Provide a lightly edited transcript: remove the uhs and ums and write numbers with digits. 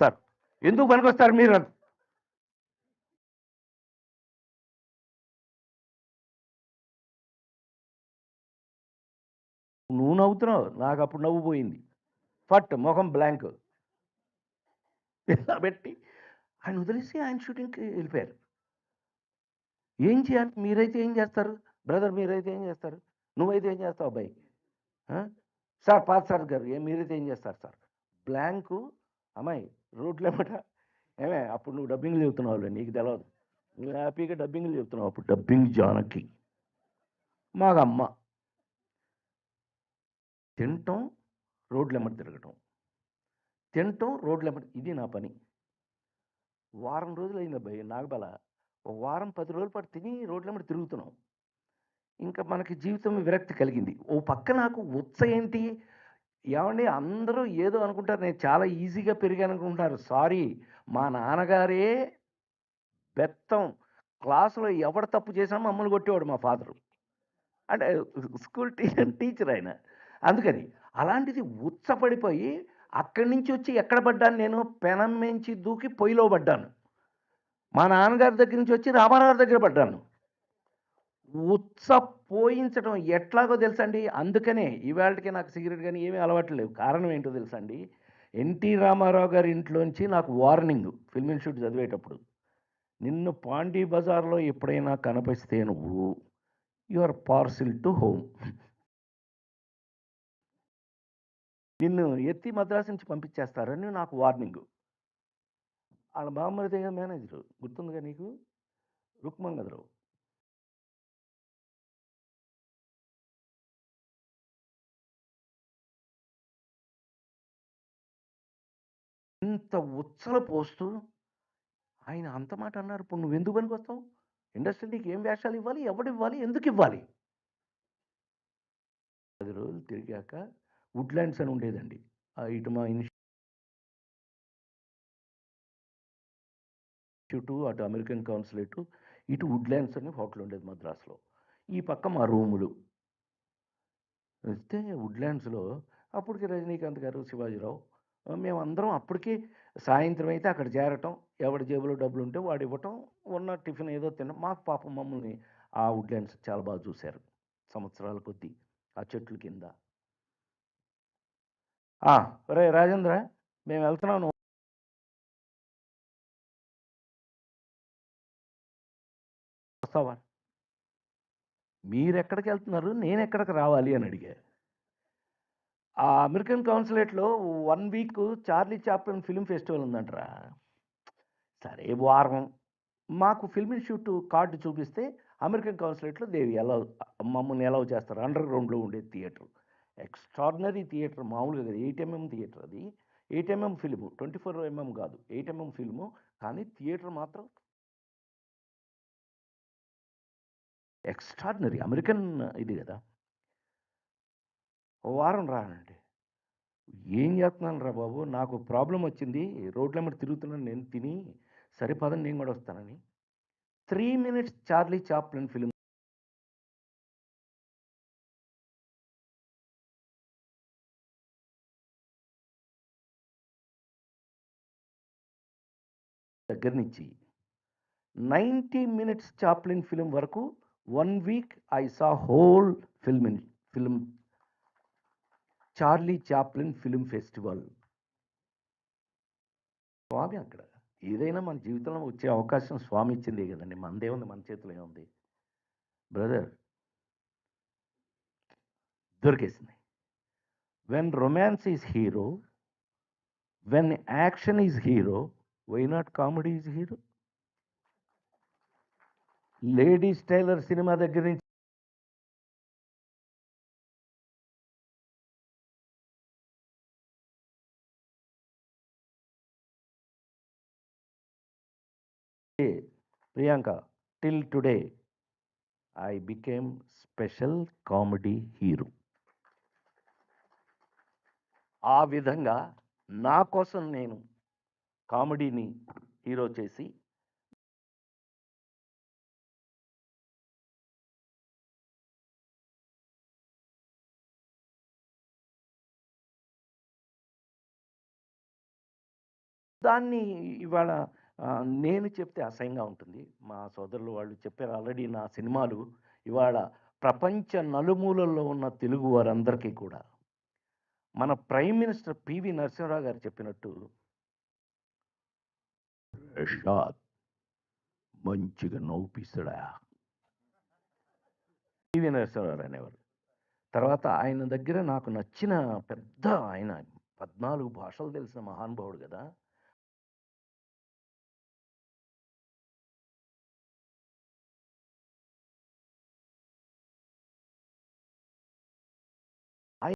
Sir ఎందుకు పనికొస్తారు మీరు? నువ్వు నవ్వుతున్నావు, నాకు అప్పుడు నవ్వు పోయింది. ఫట్ మొఖం బ్లాంక్ ఇలా పెట్టి ఆయన వదిలేసి ఆయన షూటింగ్కి వెళ్ళిపోయారు. ఏం చేయాలి? మీరైతే ఏం చేస్తారు బ్రదర్? మీరైతే ఏం చేస్తారు? నువ్వైతే ఏం చేస్తావు అబ్బాయి? ఆ? సార్ పాత సార్ గారు మీరైతే ఏం చేస్తారు సార్? బ్లాంకు. అమ్మాయి రోడ్లు ఏమట ఏమే అప్పుడు నువ్వు డబ్బింగ్లు చెబుతున్నావు, నీకు తెలియదు. నువ్వు హ్యాపీగా డబ్బింగ్లు చెబుతున్నావు. అప్పుడు డబ్బింగ్ జానకి మాకమ్మ తినటం, రోడ్లెమ్మట తిరగటం, తినటం రోడ్లెమ్మట, ఇది నా పని. వారం రోజులు అయింది అబ్బాయి నాగబల. ఒక వారం 10 రోజుల పాటు తిని రోడ్లెమ్మట తిరుగుతున్నాం. ఇంకా మనకి జీవితం విరక్తి కలిగింది. ఓ పక్క నాకు ఏంటి, ఏమండి అందరూ ఏదో అనుకుంటారు, నేను చాలా ఈజీగా పెరిగాననుకుంటున్నారు. సారీ, మా నాన్నగారే బెత్తం. క్లాసులో ఎవడు తప్పు చేసినా మమ్మల్ని కొట్టేవాడు మా ఫాదరు. అంటే స్కూల్ టీచర్ ఆయన. అందుకని అలాంటిది ఉచ్చపడిపోయి అక్కడి నుంచి వచ్చి ఎక్కడ పడ్డాను నేను? పెనం మించి దూకి పొయ్యిలో పడ్డాను. మా నాన్నగారి దగ్గర నుంచి వచ్చి రామారావు గారి దగ్గర పడ్డాను. ఉత్స పోయించడం ఎట్లాగో తెలుసండి. అందుకనే ఇవాళకి నాకు సిగరెట్ కానీ ఏమీ అలవాట్లు లేవు. కారణం ఏంటో తెలుసండి? ఎన్టీ రామారావు గారి ఇంట్లోంచి నాకు వార్నింగ్ ఫిల్మ్ ఇన్స్టిట్యూట్ చదివేటప్పుడు, నిన్ను పాండీ బజార్లో ఎప్పుడైనా కనిపిస్తే నువ్వు యువర్ పార్సిల్ టు హోమ్. నిన్ను ఎత్తి మద్రాసు నుంచి పంపించేస్తారని నాకు వార్నింగ్. వాళ్ళ బామ్మరిది మేనేజరు గుర్తుందిగా నీకు, రుక్మంగదరావు. ఇంత ఉచ్చలు పోస్తూ ఆయన అంత మాట అన్నారు. ఇప్పుడు నువ్వు ఎందుకు పనికొస్తావు? ఇండస్ట్రీ నీకు ఏం వేషాలు ఇవ్వాలి, ఎవడు ఇవ్వాలి, ఎందుకు ఇవ్వాలి? 10 రోజులు తిరిగాక వుడ్లాండ్స్ అని ఉండేదండి. ఇటు మా ఇన్స్టిట్యూట్, అటు అమెరికన్ కౌన్సిలేటు, ఇటు వుడ్లాండ్స్ అని హోటల్ ఉండేది మద్రాసులో. ఈ పక్క మా రూములు వస్తే వుడ్లాండ్స్లో అప్పటికి రజనీకాంత్ గారు, శివాజీరావు, మేమందరం అప్పటికి సాయంత్రం అయితే అక్కడ చేరటం, ఎవడి జేబులో డబ్బులు ఉంటే వాడు ఇవ్వటం, ఉన్న టిఫిన్ ఏదో తినడం. మాకు పాపం మమ్మల్ని ఆ వుడ్లాండ్స్ చాలా బాగా చూశారు సంవత్సరాల కొద్దీ ఆ చెట్ల కింద. రే రాజేంద్ర, మేము వెళ్తున్నాం, నువ్వు వస్తావా? మీరెక్కడికి వెళ్తున్నారు, నేను ఎక్కడికి రావాలి అని అడిగా. ఆ అమెరికన్ కౌన్సిలేట్లో 1 week Charlie Chaplin film festival ఉందంటరా. సరే వారం మాకు ఫిల్మ్ ఇన్స్టిట్యూట్ కార్డు చూపిస్తే అమెరికన్ కౌన్సిలేట్లో దేవి ఎలా మమ్మల్ని ఎలా చేస్తారు. అండర్ గ్రౌండ్లో ఉండే థియేటర్, ఎక్స్ట్రాడినరీ థియేటర్, మామూలుగా కదా, 8mm థియేటర్ అది. 8mm ఫిల్ము, 24mm కాదు, 8mm ఫిల్ము. కానీ థియేటర్ మాత్రం ఎక్స్ట్రాడినరీ అమెరికన్ ఇది కదా. ఓ వారం రానండి. ఏం చేస్తున్నాను రా బాబు, నాకు ప్రాబ్లం వచ్చింది, రోడ్ల మీద తిరుగుతున్నాను నేను తిని, సరిపదని నేను కూడా వస్తానని. 3 minutes చార్లీ చాప్లిన్ ఫిల్మ్ దగ్గర నుంచి 90 minutes చాప్లిన్ ఫిల్మ్ వరకు 1 week I saw whole film Charlie Chaplin film festival. Swami అక్కడ ఏదైనా మన జీవితంలో వచ్చే అవకాశం స్వామి ఇచ్చిందే కదండి, మనదేముంది, మన చేతిలో ఏముంది బ్రదర్? దొరికేసింది. When romance is hero, when action is hero, why not comedy is hero? Ladies tailor cinema దగ్గర నుంచి Priyanka till today I became special comedy hero. ఆ విధంగా నా కోసం నేను కామెడీని హీరో చేసి దాన్ని ఇవాళ నేను చెప్తే అసహ్యంగా ఉంటుంది. మా సోదరులు వాళ్ళు చెప్పారు ఆల్రెడీ నా సినిమాలు ఇవాళ ప్రపంచ నలుమూలల్లో ఉన్న తెలుగు వారందరికీ కూడా మన ప్రైమ్ మినిస్టర్ పివి నరసింహరావు గారు చెప్పినట్టు "ప్రసాద్ మంచిగా నవ్వుపిస్తాడా" పివి నరసింహరావు అనేవారు. తర్వాత ఆయన దగ్గర నాకు నచ్చిన పెద్ద ఆయన 14 భాషలు తెలిసిన మహానుభావుడు కదా!